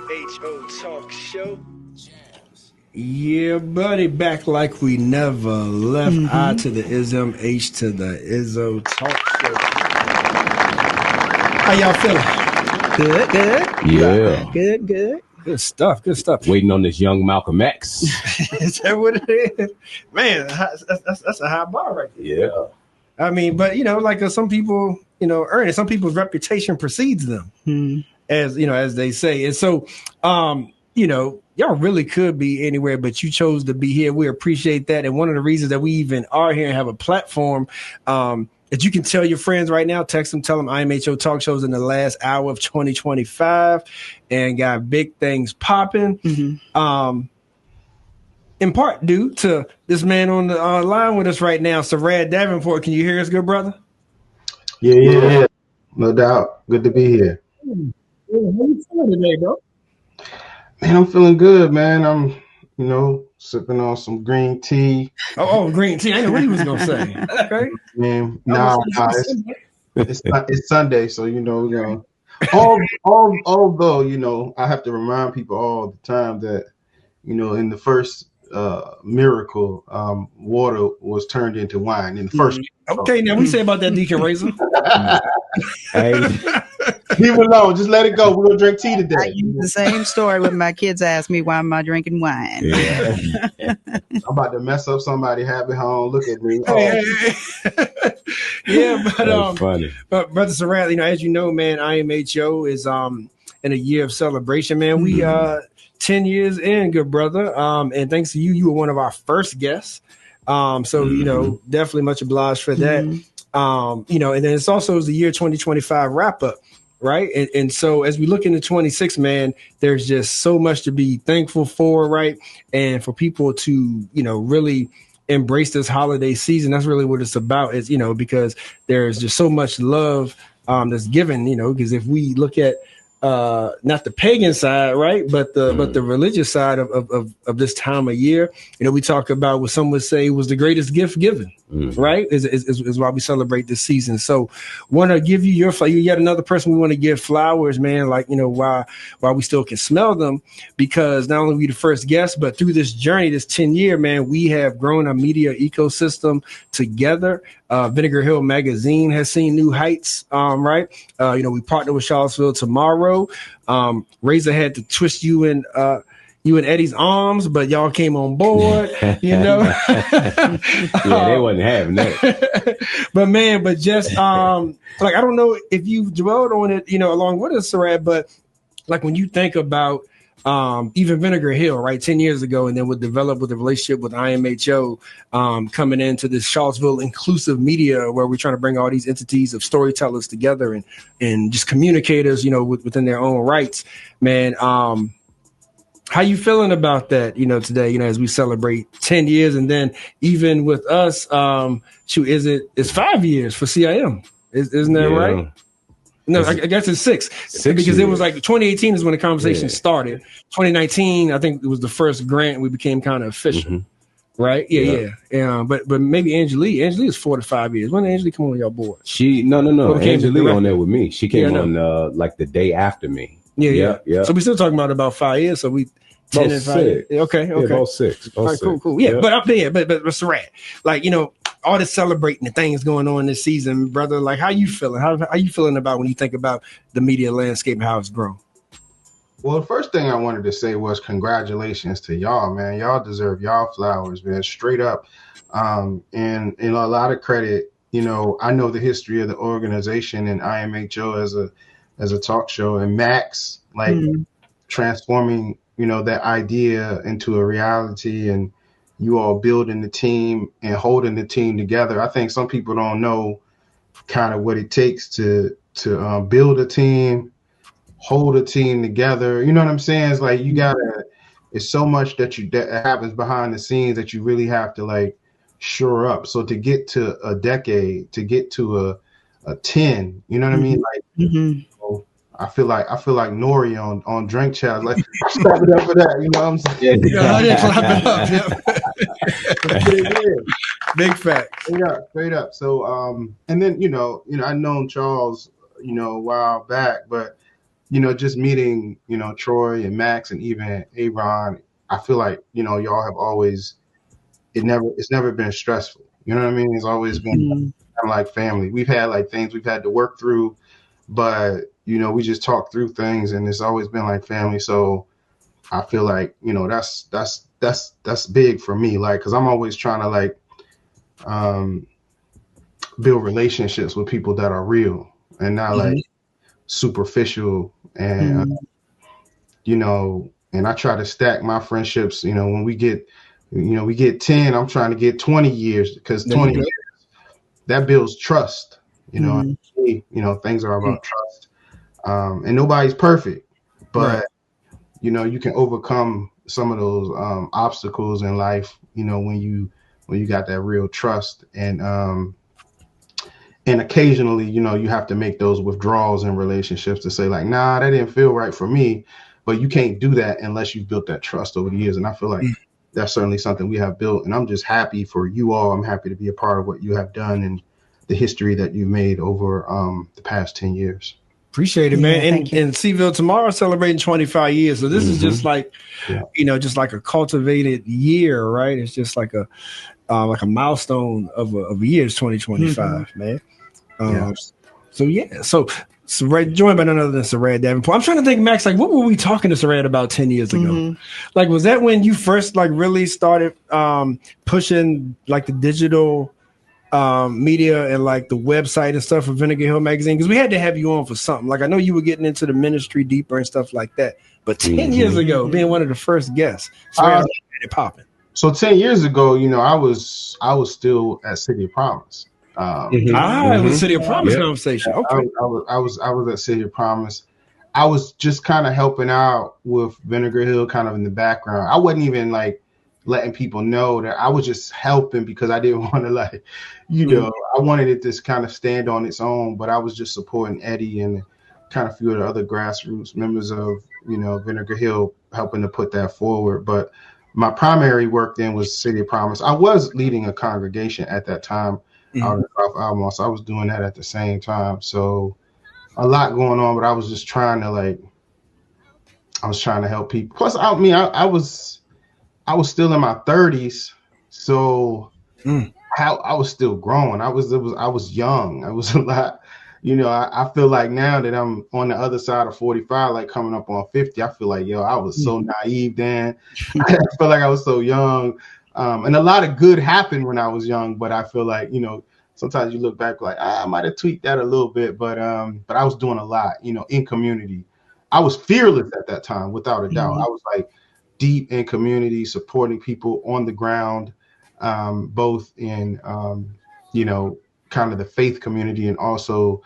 IMHO Talk Show. Yeah, buddy, back like we never left. I to the ism, H to the Izzo Talk Show. How y'all feeling? Good. Yeah. Good. Good stuff. Waiting on this young Malcolm X. Is that what it is? Man, that's a high bar right there. Yeah. I mean, but, like some people, earn it. Some people's reputation precedes them, as they say. And so, y'all really could be anywhere, but you chose to be here. We appreciate that. And one of the reasons that we even are here and have a platform that you can tell your friends right now, text them, tell them IMHO Talk Shows in the last hour of 2025 and got big things popping. In part due to this man on the line with us right now, Sarad Davenport. Can you hear us, good brother? Yeah. No doubt. Good to be here. How you feeling today, bro? Man, I'm feeling good, man. I'm, sipping on some green tea. Oh, green tea. I know what he was gonna say. Okay. Man, it's Sunday, so although I have to remind people all the time that in the first miracle, water was turned into wine in the first. Okay, now we say about that, Deacon Razor. Hey, leave it alone. Just let it go. We're gonna drink tea today. I use the same story when my kids ask me why am I drinking wine. yeah. I'm about to mess up somebody happy home. Look at me. Yeah, but funny. But Brother Sarad, as you know, man, IMHO is in a year of celebration, man. We 10 years in, good brother. And thanks to you were one of our first guests. So definitely much obliged for that. And then it's also the year 2025 wrap up. Right. And so as we look into 26, man, there's just so much to be thankful for. Right. And for people to, really embrace this holiday season. That's really what it's about is, because there's just so much love that's given, because if we look at not the pagan side, right, but the religious side of this time of year, we talk about what some would say was the greatest gift given, right? Is why we celebrate this season. So, want to give you your yet another person we want to give flowers, man. Like while we still can smell them, because not only we the first guest, but through this journey, this 10-year, man, we have grown a media ecosystem together. Vinegar Hill Magazine has seen new heights, right? We partner with Charlottesville Tomorrow. Razor had to twist you in Eddie's arms, but y'all came on board, Yeah, they wasn't having that. but just I don't know if you've dwelled on it, along with us, Sarad, but like when you think about even Vinegar Hill, right, 10 years ago, and then would develop with a relationship with IMHO coming into this Charlottesville inclusive media where we're trying to bring all these entities of storytellers together and just communicators, within their own rights, man. How you feeling about that, today, as we celebrate 10 years, and then even with us, it's 5 years for CIM. Isn't that right? No, I guess it's six because years. It was like 2018 is when the conversation started. 2019, I think it was the first grant we became kind of official, right? Yeah. But maybe Angelique is 4 to 5 years. When did Angelique come on your board? No. Angelique on there with me. She came on like the day after me. Yeah. So we still talking about 5 years. So we 10 and 5 years. Okay. Yeah, about six. All right, cool. Yeah, but up there, but Sarad, like all this celebrating the things going on this season, brother. Like, how you feeling? How you feeling about when you think about the media landscape and how it's grown? Well, the first thing I wanted to say was congratulations to y'all, man. Y'all deserve y'all flowers, man. Straight up, and a lot of credit. I know the history of the organization and IMHO as a talk show, and Max transforming that idea into a reality, and you all building the team and holding the team together. I think some people don't know kind of what it takes to build a team, hold a team together. You know what I'm saying? It's like it's so much that happens behind the scenes that you really have to shore up. So to get to a decade, to get to a 10, you know what I mean? I feel like Nori on Drink Champs. Like, step it up for that. You know what I'm saying? Big fact. Straight up. So, and then I've known Charles, a while back, but just meeting, Troy and Max and even Aaron, I feel like, y'all have always, it's never been stressful. You know what I mean? It's always been kind of like family. We've had like things we've had to work through, but, we just talk through things, and it's always been like family. So I feel like, that's big for me. Like, cause I'm always trying to like, build relationships with people that are real and not like superficial. And, and I try to stack my friendships, when we get 10, I'm trying to get 20 years, because 20 years, that builds trust, things are about trust. And nobody's perfect, but you can overcome some of those obstacles in life, when you got that real trust. And occasionally, you have to make those withdrawals in relationships to say like, nah, that didn't feel right for me. But you can't do that unless you've built that trust over the years. And I feel like that's certainly something we have built. And I'm just happy for you all. I'm happy to be a part of what you have done and the history that you've made over the past 10 years. Appreciate it, man. And Seville tomorrow celebrating 25 years. So this is just like, just like a cultivated year, right? It's just like a milestone of a year. It's 2025, man. So Sarad, joined by none other than Sarad Davenport. I'm trying to think, Max, like, what were we talking to Sarad about 10 years ago? Like, was that when you first like really started pushing like the digital media and like the website and stuff for Vinegar Hill Magazine? Because we had to have you on for something. Like, I know you were getting into the ministry deeper and stuff like that, but 10 years ago, being one of the first guests, Sarad had it popping. So 10 years ago, I was still at City of Promise. It was City of Promise conversation. Okay. I was at City of Promise. I was just kind of helping out with Vinegar Hill, kind of in the background. I wasn't even like letting people know that. I was just helping because I didn't want to like, I wanted it to kind of stand on its own, but I was just supporting Eddie and kind of a few of the other grassroots members of, Vinegar Hill, helping to put that forward. But my primary work then was City of Promise. I was leading a congregation at that time out in South Alabama, so I was doing that at the same time. So a lot going on, but I was just trying to help people. Plus, I was still in my 30s, so I was still growing. I was young. I was a lot. I feel like now that I'm on the other side of 45, like coming up on 50, I feel like, I was so naive then. I feel like I was so young. And a lot of good happened when I was young, but I feel like, sometimes you look back like, I might have tweaked that a little bit, but I was doing a lot, in community. I was fearless at that time, without a doubt. I was like deep in community, supporting people on the ground, both in, kind of the faith community and also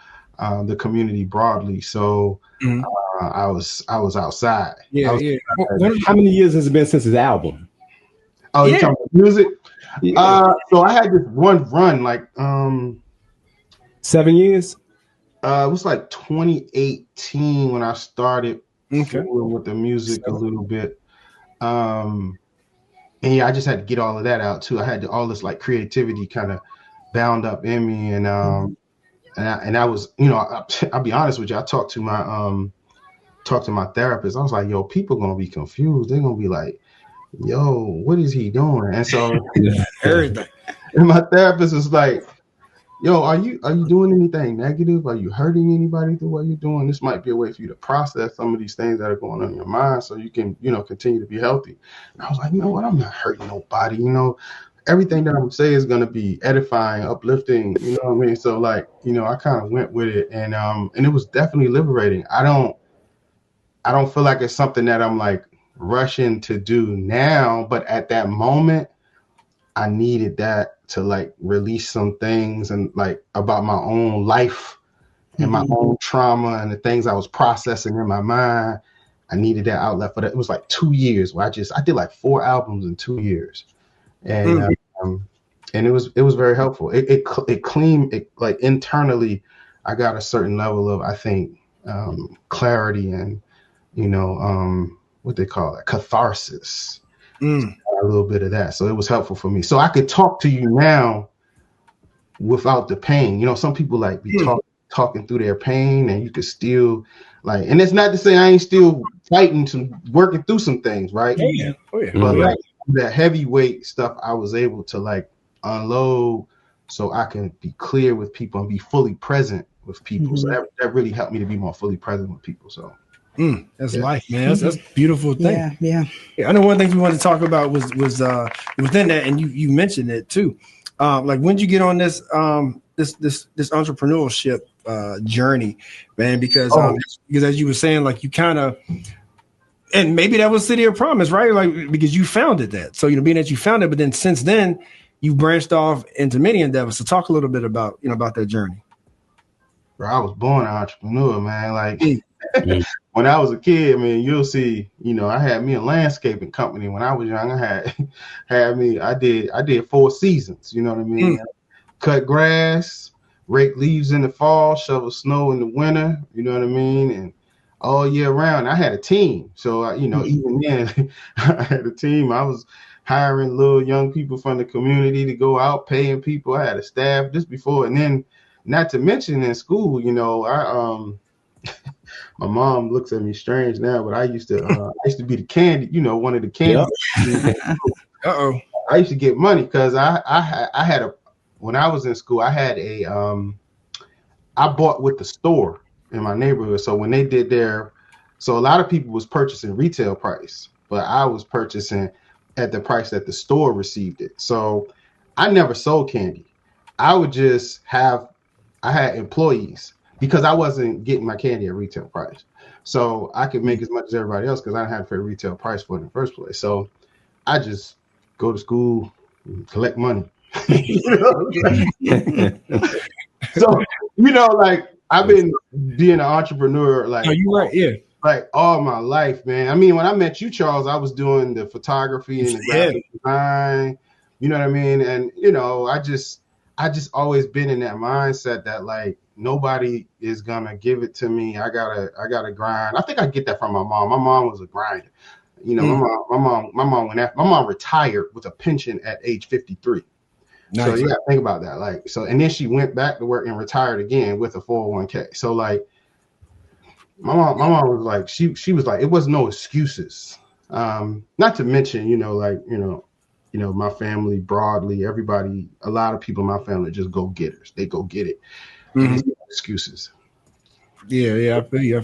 the community broadly. So I was outside. How many years has it been since his album? Oh, you talking about music? So I had this one run, like 7 years. It was like 2018 when I started with the music a little bit. And I just had to get all of that out too. I had all this like creativity kind of bound up in me, and I was, I'll be honest with you. I talked to my therapist. I was like, people gonna be confused. They're gonna be like, what is he doing? And so everything. And my therapist was like, are you doing anything negative? Are you hurting anybody through what you're doing? This might be a way for you to process some of these things that are going on in your mind, so you can, continue to be healthy. And I was like, what? I'm not hurting nobody. Everything that I'm saying is going to be edifying, uplifting, you know what I mean? So like, I kind of went with it, and it was definitely liberating. I don't feel like it's something that I'm like rushing to do now, but at that moment I needed that to like release some things and like about my own life and my own trauma and the things I was processing in my mind. I needed that outlet for that. It was like 2 years where I did like 4 albums in 2 years. And it was very helpful. It cleaned it, like internally. I got a certain level of, I think, clarity and what they call it, catharsis. A little bit of that, so it was helpful for me. So I could talk to you now without the pain. Some people like be talking talking through their pain, and you could still like, and it's not to say I ain't still fighting to working through some things, right? Yeah. Oh, yeah. But like that heavyweight stuff, I was able to like unload so I can be clear with people and be fully present with people. So that really helped me to be more fully present with people. So that's life, man. That's a beautiful thing. Yeah. I know one of the things we wanted to talk about was within that, and you mentioned it too. Like when did you get on this this entrepreneurship journey, man? Because as you were saying, like you kind of, and maybe that was City of Promise, right? Like because you founded that. So being that you founded, but then since then you branched off into many endeavors. So talk a little bit about about that journey. Bro, I was born an entrepreneur, man. Like when I was a kid, man, you'll see, I had me a landscaping company when I was young. I I did 4 seasons, you know what I mean? Cut grass, rake leaves in the fall, shovel snow in the winter, you know what I mean? And all year round, I had a team. So, even then, I had a team. I was hiring little young people from the community to go out, paying people. I had a staff just before. And then, not to mention in school, my mom looks at me strange now, but I used to be the candy, one of the candy. Yep. I used to get money because when I was in school, I had I bought with the store in my neighborhood. So when they did so a lot of people was purchasing retail price, but I was purchasing at the price that the store received it. So I never sold candy. I had employees because I wasn't getting my candy at retail price. So I could make as much as everybody else because I didn't have to pay retail price for it in the first place. So I just go to school and collect money. So, like I've been being an entrepreneur, like, you're right, yeah, like all my life, man. I mean, when I met you, Charles, I was doing the photography and the graphic design, you know what I mean? And, I just always been in that mindset that like nobody is gonna give it to me. I gotta grind. I think I get that from my mom. My mom was a grinder. My mom retired with a pension at age 53. Nice. So you gotta think about that. Like, so, and then she went back to work and retired again with a 401k. So like my mom was like, she was like, it was no excuses. Not to mention, my family broadly, everybody, a lot of people in my family are just go-getters. They go get it. No excuses. Yeah, I feel you.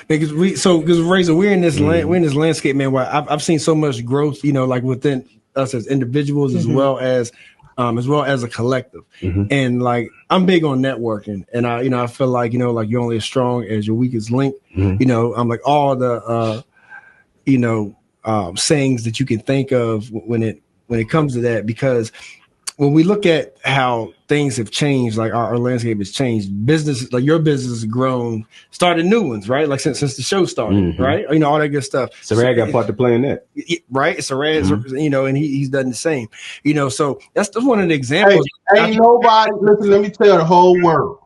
Because Razor, we're in this landscape, man, where I've seen so much growth, like within us as individuals as well as a collective. And like I'm big on networking, and I feel like like you're only as strong as your weakest link. I'm like all the sayings that you can think of when it comes to that, because when we look at how things have changed, like our landscape has changed, business, like your business has grown, started new ones, right? Like since the show started, right? All that good stuff. Sarad got part to play in that, right? Sarad, and he's done the same, so that's one of the examples. Hey, ain't nobody, listen, let me tell the whole world,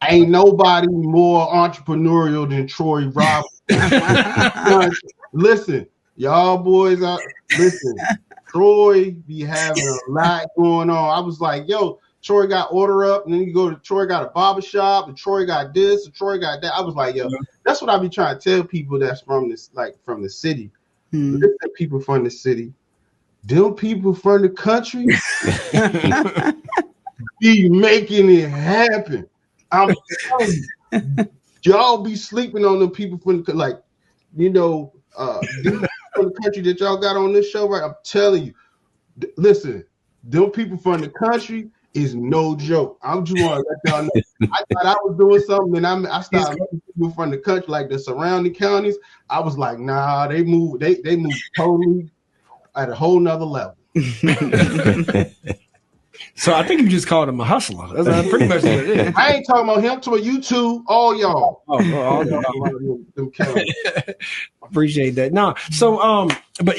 ain't nobody more entrepreneurial than Troy Roberts. Listen, y'all boys listen. Troy be having a lot going on. I was like, yo, Troy got Order Up, and then you go to Troy got a barbershop, and Troy got this, and Troy got that. I was like, yo, that's what I be trying to tell people that's from the city. Listen, people from the city, them people from the country be making it happen. I'm telling you, y'all be sleeping on them people from the from the country that y'all got on this show, right? I'm telling you, listen, them people from the country is no joke. I'm just want to let y'all know. I thought I was doing something, and I started looking at people from the country, like the surrounding counties. I was like, nah, they move totally at a whole nother level. So I think you just called him a hustler. That's pretty much what it is. I ain't talking about him, to you two, all y'all. All y'all. Appreciate that. No, so but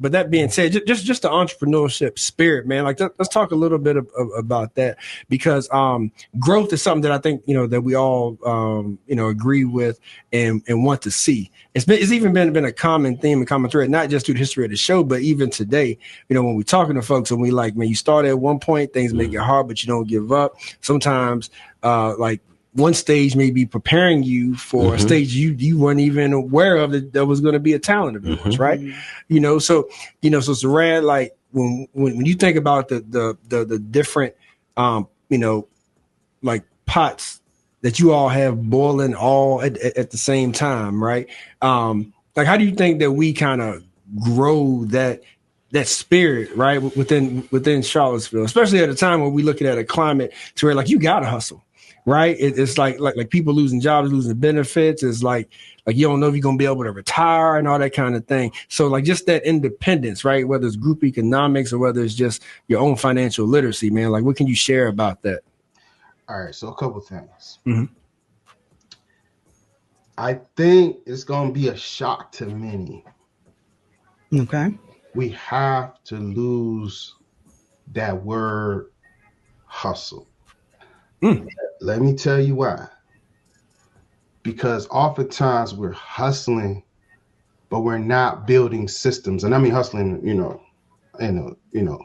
but that being said, just the entrepreneurship spirit, man. Like let's talk a little bit about that, because growth is something that I think that we all agree with and want to see. It's even been a common theme and common thread, not just through the history of the show, but even today. When we're talking to folks and we like, man, you start at one point, things make it hard, but you don't give up. Sometimes one stage may be preparing you for a stage you weren't even aware of that was going to be a talent of yours, right? So Sarad, like when you think about the different like pots that you all have boiling all at the same time, right? Like how do you think that we kind of grow that spirit, right, within Charlottesville, especially at a time when we looking at a climate to where like you gotta hustle. Right. It's like people losing jobs, losing benefits. It's like you don't know if you're going to be able to retire and all that kind of thing. So like just that independence, right? Whether it's group economics or whether it's just your own financial literacy, man. Like what can you share about that? All right. So a couple things. Mm-hmm. I think it's going to be a shock to many. Okay. We have to lose that word hustle. Let me tell you why. Because oftentimes we're hustling, but we're not building systems. And I mean hustling, in a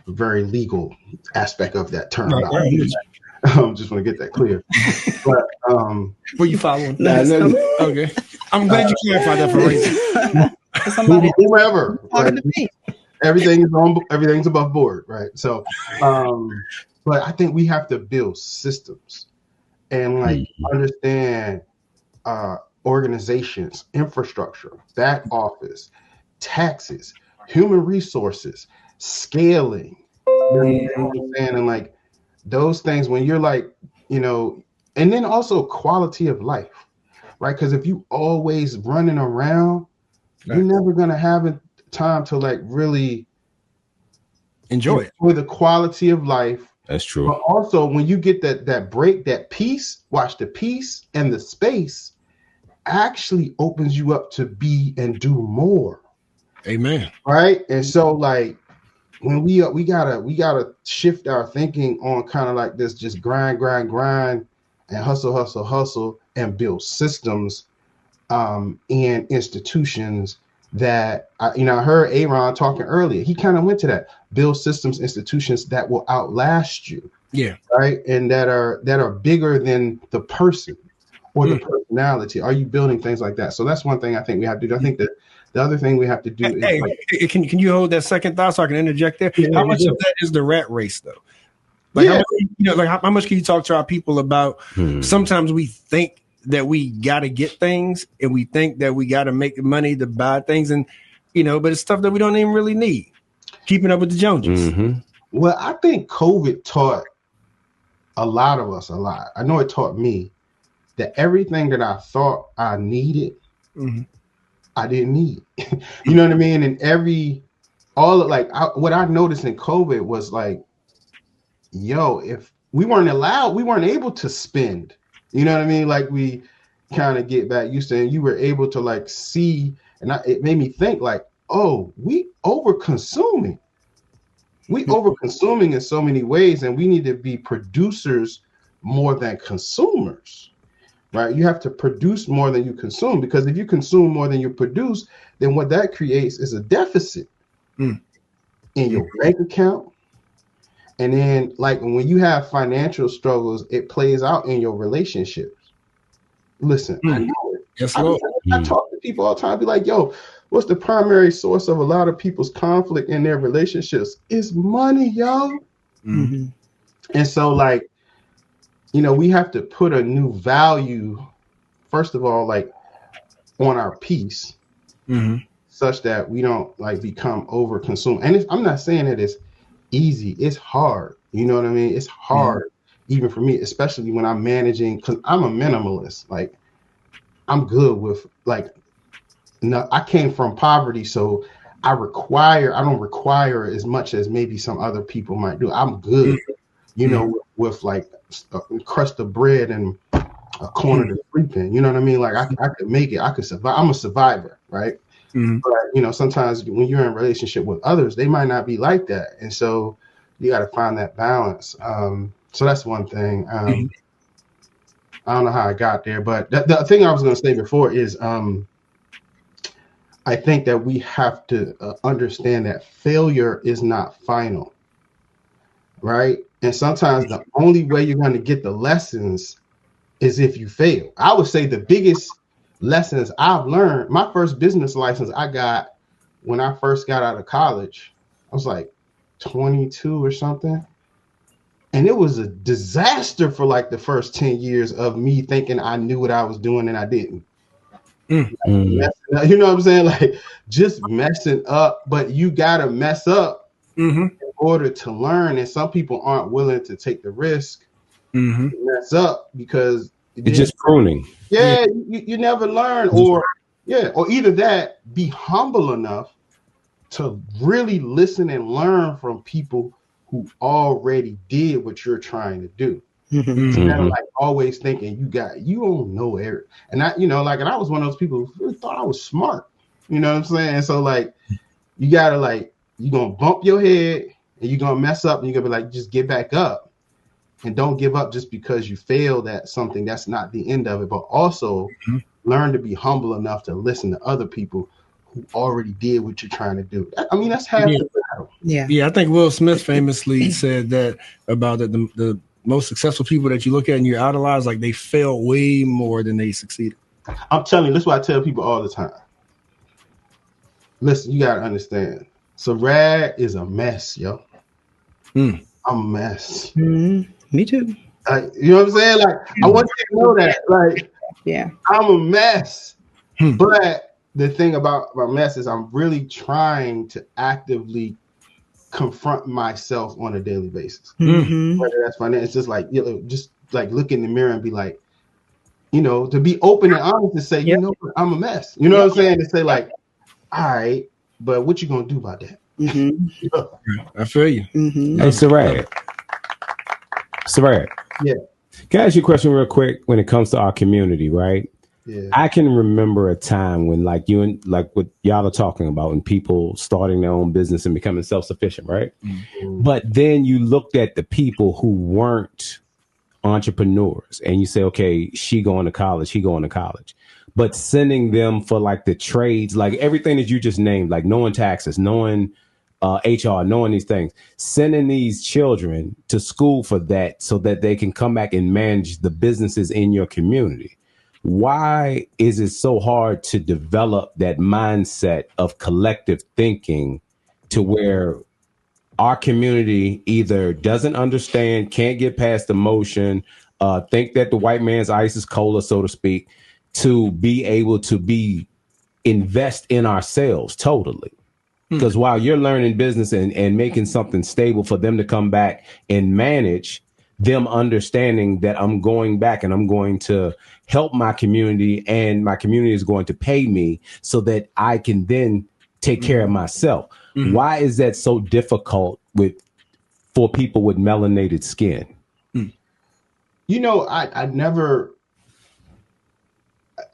very legal aspect of that term. Right. Just want to get that clear. But were you following? Okay. I'm glad you clarified that for me. Whomever. Right? Everything's above board, right? So but I think we have to build systems and understand organizations, infrastructure, back office, taxes, human resources, scaling. You know what I'm saying? And those things when you're and then also quality of life, right? Because if you always running around, you're never gonna have time to really enjoy the quality of life. That's true. But also when you get that break, that peace, watch the peace and the space actually opens you up to be and do more. Amen. Right. And so when we gotta shift our thinking on kind of like this, just grind and hustle and build systems and institutions that I heard Aaron talking earlier. He kind of went to that. Build systems, institutions that will outlast you. Yeah. Right. And that are bigger than the person or the personality. Are you building things like that? So that's one thing I think we have to do. I think that the other thing we have to do is can you hold that second thought so I can interject there? Yeah, how much of that is the rat race though? How much can you talk to our people about sometimes we think that we got to get things and we think that we got to make money to buy things and but it's stuff that we don't even really need. Keeping up with the Joneses. Well, I think COVID taught a lot of us a lot. I know it taught me that everything that I thought I needed, I didn't need. You know what I mean? And what I noticed in COVID was if we weren't able to spend. You know what I mean? We kind of get back used to, and you were able to see, and it made me think we over-consuming. We over-consuming in so many ways, and we need to be producers more than consumers, right? You have to produce more than you consume, because if you consume more than you produce, then what that creates is a deficit in your bank account. And then when you have financial struggles, it plays out in your relationships. Listen, I know it. Yes, I talk to people all the time, be like, yo, what's the primary source of a lot of people's conflict in their relationships? It's money, yo. And so we have to put a new value, first of all, on our peace, such that we don't become over consumed. And I'm not saying that it's easy. It's hard. You know what I mean? It's hard, even for me, especially when I'm managing, because I'm a minimalist. I'm good with I came from poverty, so I don't require as much as maybe some other people might do. I'm good, with a crust of bread and a corner to sleep in. You know what I mean? I could make it. I could survive. I'm a survivor, right? But sometimes when you're in a relationship with others, they might not be like that, and so you got to find that balance. So that's one thing. I don't know how I got there, but the thing I was going to say before is I think that we have to understand that failure is not final, right? And sometimes the only way you're going to get the lessons is if you fail. I would say the biggest lessons I've learned, my first business license I got when I first got out of college, I was like 22 or something. And it was a disaster for like the first 10 years of me thinking I knew what I was doing and I didn't. You know what I'm saying? Like just messing up, but you got to mess up in order to learn. And some people aren't willing to take the risk to mess up because it's just pruning. Yeah, you never learn, or either that, be humble enough to really listen and learn from people who already did what you're trying to do. Instead of like always thinking you don't know everything. And and I was one of those people who really thought I was smart. You know what I'm saying? So like you gotta you're gonna bump your head and you're gonna mess up and you're gonna be like, just get back up. And don't give up just because you failed at something. That's not the end of it. But also learn to be humble enough to listen to other people who already did what you're trying to do. I mean, that's half the battle. Yeah, I think Will Smith famously said that about the most successful people that you look at and you idolize, like they fail way more than they succeeded. I'm telling you, that's what I tell people all the time. Listen, you got to understand. Sarad is a mess, yo. I'm a mess. Me too. You know what I'm saying? Like, I want you to know that. Like, I'm a mess. But the thing about my mess is I'm really trying to actively confront myself on a daily basis. Whether that's financial, it's just like, just like look in the mirror and be like, to be open and honest to say, you know what, I'm a mess. You know what I'm saying? To say like, all right, but what you gonna do about that? I feel you. Hey, Sarad. Yeah. Can I ask you a question real quick when it comes to our community, right? Yeah. I can remember a time when like you and like what y'all are talking about, when people starting their own business and becoming self-sufficient, right? But then you looked at the people who weren't entrepreneurs and you say, okay, he going to college. But sending them for like the trades, like everything that you just named, like knowing taxes, knowing HR, knowing these things, sending these children to school for that so that they can come back and manage the businesses in your community. Why is it so hard to develop that mindset of collective thinking to where our community either doesn't understand, can't get past emotion, think that the white man's ice is cola, so to speak, to be able to invest in ourselves totally? Because while you're learning business and making something stable for them to come back and manage, them understanding that I'm going back and I'm going to help my community and my community is going to pay me so that I can then take care of myself. Why is that so difficult for people with melanated skin? I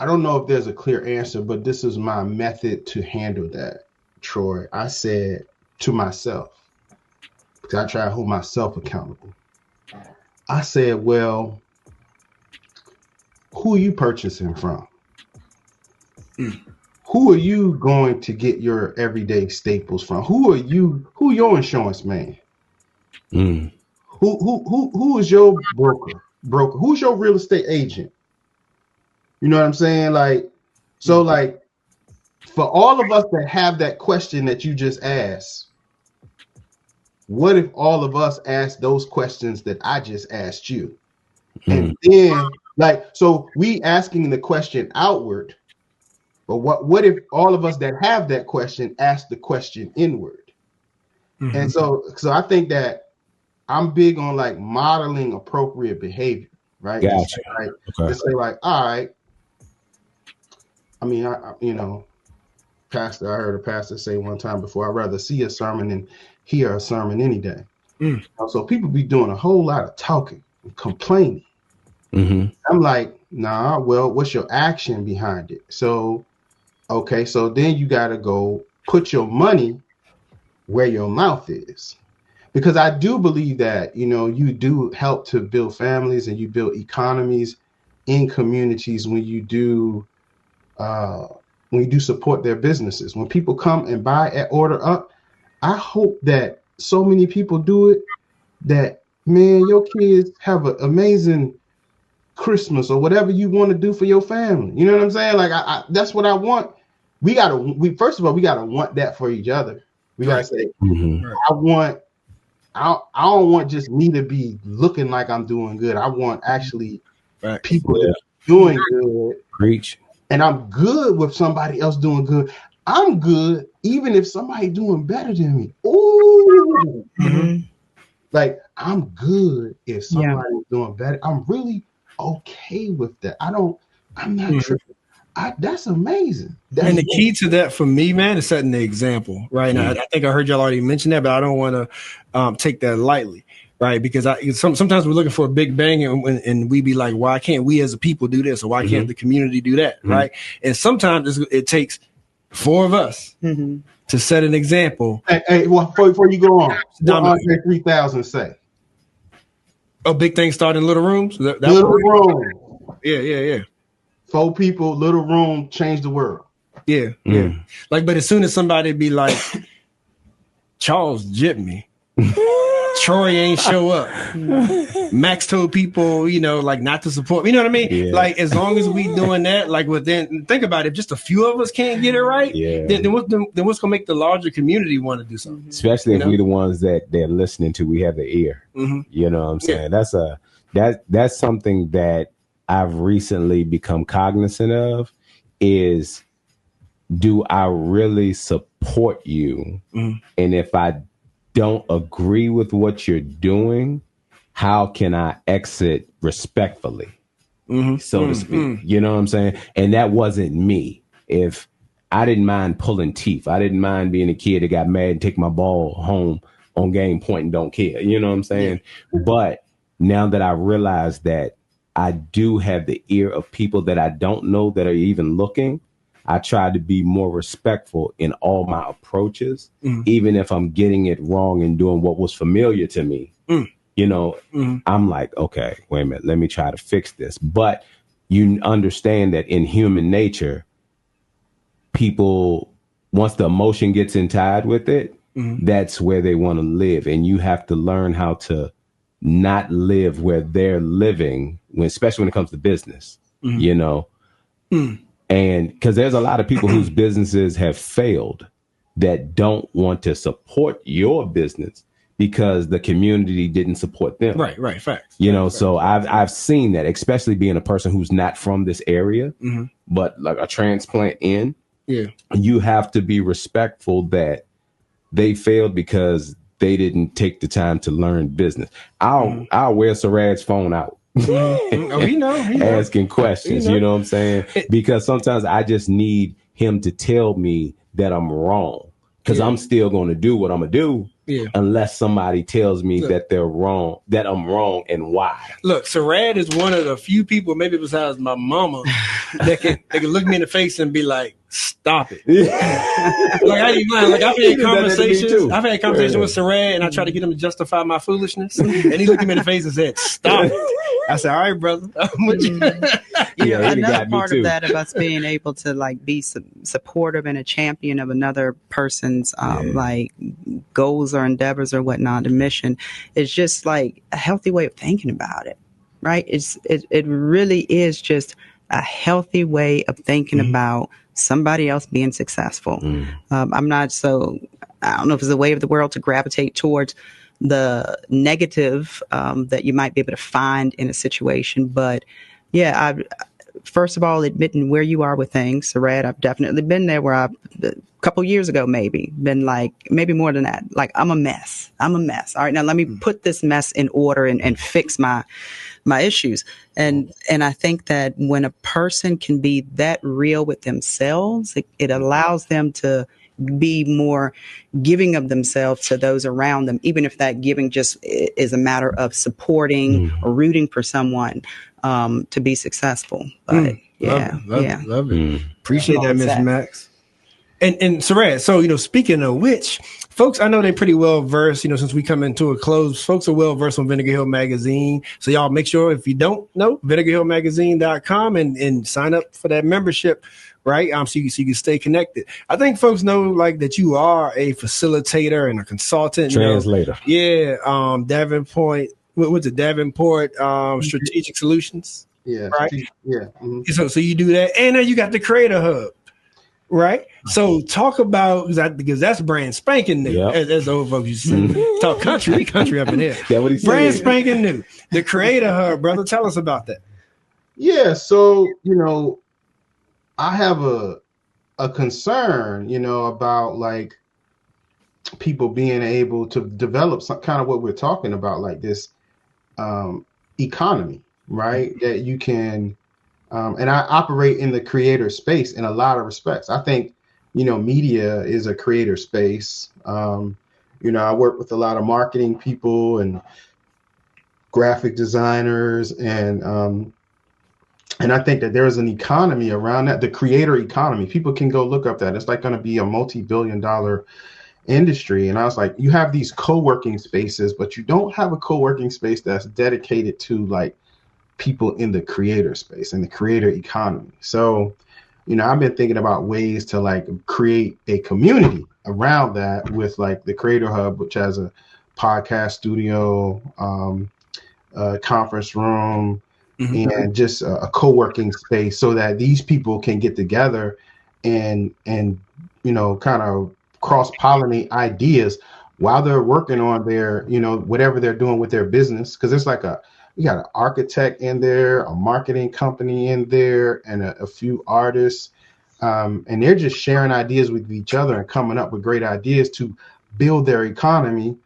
don't know if there's a clear answer, but this is my method to handle that, Troy. I said to myself, because I try to hold myself accountable. I said, well, who are you purchasing from? Who are you going to get your everyday staples from? Who your insurance man? Who is your broker? Who's your real estate agent? You know what I'm saying? Like, so like for all of us that have that question that you just asked, what if all of us asked those questions that I just asked you? And then so we asking the question outward, but what if all of us that have that question ask the question inward? And so I think that I'm big on like modeling appropriate behavior, right? Gotcha. To say like, all right. I mean, I pastor, I heard a pastor say one time before, I'd rather see a sermon than hear a sermon any day. So people be doing a whole lot of talking and complaining. I'm like, nah, well, what's your action behind it? So Okay, so then you got to go put your money where your mouth is. Because I do believe that, you do help to build families and you build economies in communities when you do support their businesses. When people come and buy at Order Up, I hope that so many people do it that, man, your kids have an amazing Christmas or whatever you want to do for your family. You know what I'm saying? Like, I that's what I want. First of all, we gotta want that for each other. We gotta say, I don't want just me to be looking like I'm doing good. I want actually people to be doing good. Preach. And I'm good with somebody else doing good. I'm good even if somebody doing better than me. Ooh. Mm-hmm. Like, I'm good if somebody's doing better. I'm really okay with that. I'm not tripping. That's amazing. And the key to that for me, man, is setting the example, right? Now, I think I heard y'all already mention that, but I don't want to take that lightly, right? Because sometimes we're looking for a big bang and we be like, why can't we as a people do this? Or why can't the community do that, right? And sometimes it takes 4 of us to set an example. Hey, well, before you go on, what Andre 3000 say? A big thing started in little rooms? Little room. Yeah. 4 people, little room, change the world. Yeah. Like, but as soon as somebody be like, Charles jipped me, Troy ain't show up, Max told people, like not to support, you know what I mean? Yeah. Like, as long as we doing that, like within, think about it, if just a few of us can't get it right, then what's gonna make the larger community want to do something? Especially if we're the ones that they're listening to, we have the ear. You know what I'm saying? That's something that I've recently become cognizant of is, do I really support you? And if I don't agree with what you're doing, how can I exit respectfully, so to speak? You know what I'm saying? And that wasn't me. If I didn't mind pulling teeth, I didn't mind being a kid that got mad and take my ball home on game point and don't care. You know what I'm saying? But now that I realize that I do have the ear of people that I don't know that are even looking, I try to be more respectful in all my approaches, even if I'm getting it wrong and doing what was familiar to me. I'm like, okay, wait a minute, let me try to fix this. But you understand that in human nature, people, once the emotion gets in tied with it, that's where they want to live. And you have to learn how to not live where they're living, especially when it comes to business, and because there's a lot of people whose businesses have failed that don't want to support your business because the community didn't support them. Right. Facts. So I've seen that, especially being a person who's not from this area, but like a transplant in. Yeah, you have to be respectful that they failed because they didn't take the time to learn business. I'll wear Sarad's phone out. He know. Asking questions, you know what I'm saying? Because sometimes I just need him to tell me that I'm wrong, because I'm still going to do what I'm going to do unless somebody tells me that they're wrong, that I'm wrong, and why. Look, Sarad is one of the few people, maybe besides my mama, that can look me in the face and be like, stop it. Like, I ain't lying. Like, I've had conversations with Sarad, and I try to get him to justify my foolishness, and he looked me in the face and said, stop it. I said, all right, brother. Another part of that, of us being able to like be supportive and a champion of another person's like goals or endeavors or whatnot, a mission, is just like a healthy way of thinking about it, right? It really is just a healthy way of thinking about somebody else being successful. I don't know if it's a way of the world to gravitate towards the negative that you might be able to find in a situation. But first of all, admitting where you are with things. Sarad, I've definitely been there where a couple years ago, maybe maybe more than that. Like, I'm a mess. All right, now let me put this mess in order and fix my issues. And I think that when a person can be that real with themselves, it allows them to be more giving of themselves to those around them, even if that giving just is a matter of supporting or rooting for someone to be successful. But Yeah. Love it. Appreciate that, Miss Exactly. Max. And Sarad, so speaking of which, folks, I know they're pretty well versed. Since we come into a close, folks are well versed on Vinegar Hill Magazine. So y'all make sure, if you don't know, vinegarhillmagazine.com and sign up for that membership, right? So you can stay connected. I think folks know like that you are a facilitator and a consultant, translator. Davenport. What's it? Davenport Strategic Solutions. Yeah. Right. Yeah. Mm-hmm. So you do that, and then you got the Creator Hub. Right. So talk about because that's brand spanking new, as the old folks used to say. Talk country up in here. Yeah, what he said. Brand spanking new. The Creator Hub, brother. Tell us about that. Yeah. So, I have a concern, about like people being able to develop some kind of what we're talking about, like this economy, right? That you can. And I operate in the creator space in a lot of respects. I think, media is a creator space. I work with a lot of marketing people and graphic designers, and I think that there's an economy around that, the creator economy. People can go look up that. It's like going to be a multi-billion-dollar industry. And I was like, you have these co-working spaces, but you don't have a co-working space that's dedicated to like people in the creator space and the creator economy. So, I've been thinking about ways to like create a community around that with like the Creator Hub, which has a podcast studio, conference room, and just a co-working space so that these people can get together and kind of cross-pollinate ideas while they're working on their, whatever they're doing with their business. Because it's like you got an architect in there, a marketing company in there, and a few artists. And they're just sharing ideas with each other and coming up with great ideas to build their economy.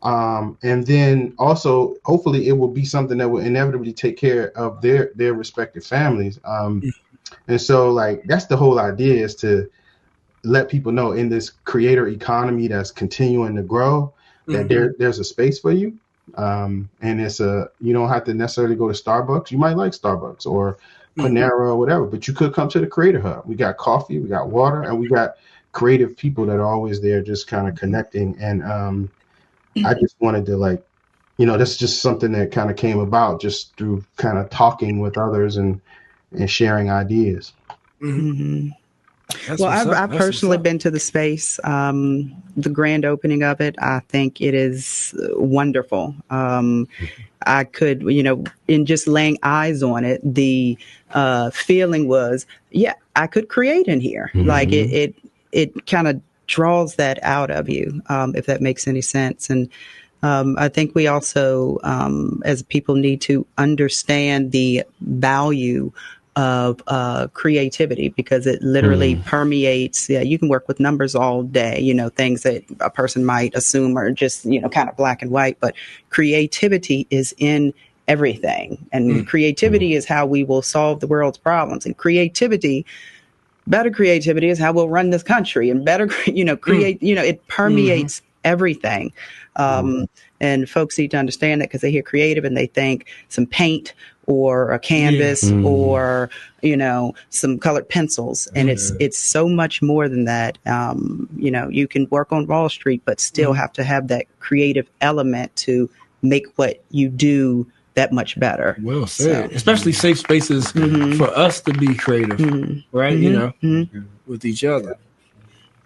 And then also, hopefully, it will be something that will inevitably take care of their respective families. And so, like, that's the whole idea, is to let people know in this creator economy that's continuing to grow, that there's a space for you. And it's you don't have to necessarily go to Starbucks. You might like Starbucks or Panera or whatever, but you could come to the Creator Hub. We got coffee, we got water, and we got creative people that are always there just kind of connecting. And I just wanted to like, that's just something that kind of came about just through kind of talking with others and sharing ideas. Well, I've personally been to the space, the grand opening of it. I think it is wonderful. I could, in just laying eyes on it, the feeling was, I could create in here. Like it kind of draws that out of you, if that makes any sense. And I think we also, as people, need to understand the value of creativity, because it literally permeates. You can work with numbers all day, things that a person might assume are just, kind of black and white, but creativity is in everything. And creativity is how we will solve the world's problems. And better creativity is how we'll run this country, and better, it permeates everything. And folks need to understand that, because they hear creative and they think some paint or a canvas or, some colored pencils. And it's so much more than that. You can work on Wall Street, but still have to have that creative element to make what you do that much better. Well said. So, especially safe spaces for us to be creative, right? With each other.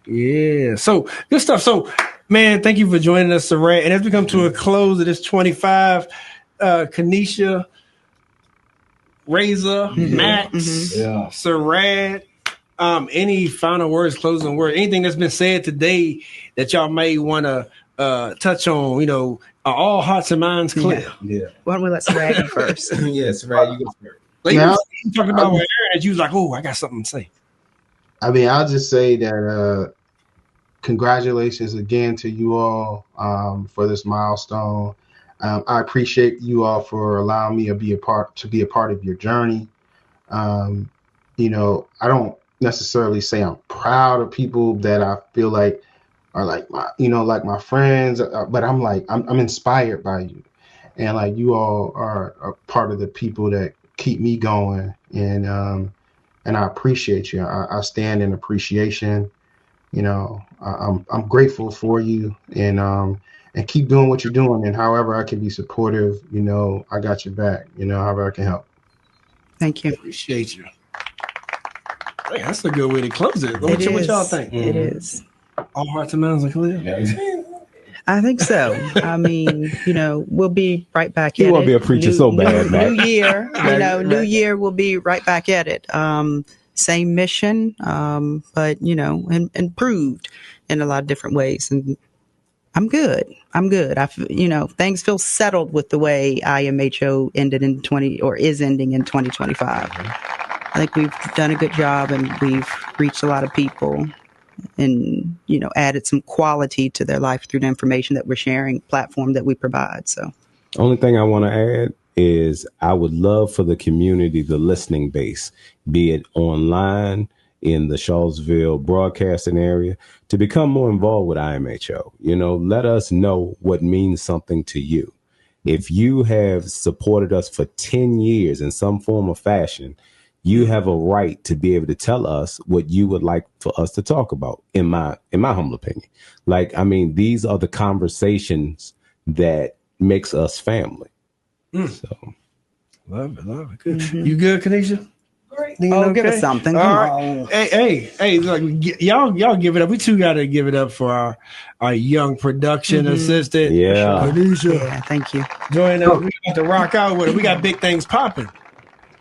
Yeah. So good stuff. So, man, thank you for joining us, Sarad. And as we come to a close of this 25, Kanisha, Razor, Max, Sarad, any final words, closing words, anything that's been said today that y'all may want to touch on, are all hearts and minds clear? Yeah. Why don't we let Sarad go first? Sarad, you go first. Like you talking about with Aaron, and you was like, oh, I got something to say. I mean, I'll just say that congratulations again to you all for this milestone. I appreciate you all for allowing me to be a part of your journey. I don't necessarily say I'm proud of people that I feel like are like my friends, but I'm like, I'm inspired by you, and like you all are part of the people that keep me going. And and I appreciate you. I stand in appreciation. You know, I'm grateful for you, and keep doing what you're doing. And however I can be supportive, you know, I got your back. You know, however I can help. Thank you. Appreciate you. Hey, that's a good way to close it. What y'all think? It is. All hearts and minds are clear. I think so. I mean, you know, we'll be right back at it. You want to be a preacher so bad, man. New year, you know, new year, we'll be right back at it. Same mission, but, you know, improved in a lot of different ways. And I'm good. You know, things feel settled with the way IMHO ended in is ending in 2025. I think we've done a good job, and we've reached a lot of people, and, you know, added some quality to their life through the information that we're sharing, platform that we provide. So only thing I want to add is I would love for the community, the listening base, be it online, in the Charlottesville broadcasting area, to become more involved with IMHO. You know, let us know what means something to you. If you have supported us for 10 years in some form or fashion, you have a right to be able to tell us what you would like for us to talk about, in my humble opinion. Like, I mean, these are the conversations that makes us family. So love it. Good. Mm-hmm. You good, Kanisha? Great. Give us something. Come on. Hey, look, y'all give it up. We too got to give it up for our young production assistant. Yeah. Kanisha. Yeah, thank you. Join us. We got to rock out with it. We got big things popping.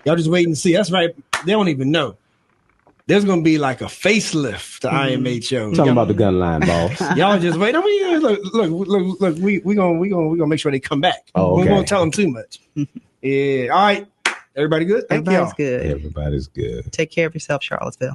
Y'all just wait and see. That's right. They don't even know. There's gonna be like a facelift to IMHO. Talking about the gun line, boss. Y'all just wait. I mean, look. We gonna make sure they come back. Oh, okay. We won't tell them too much. Yeah. All right. Everybody good? Everybody's good. Everybody's good. Take care of yourself, Charlottesville.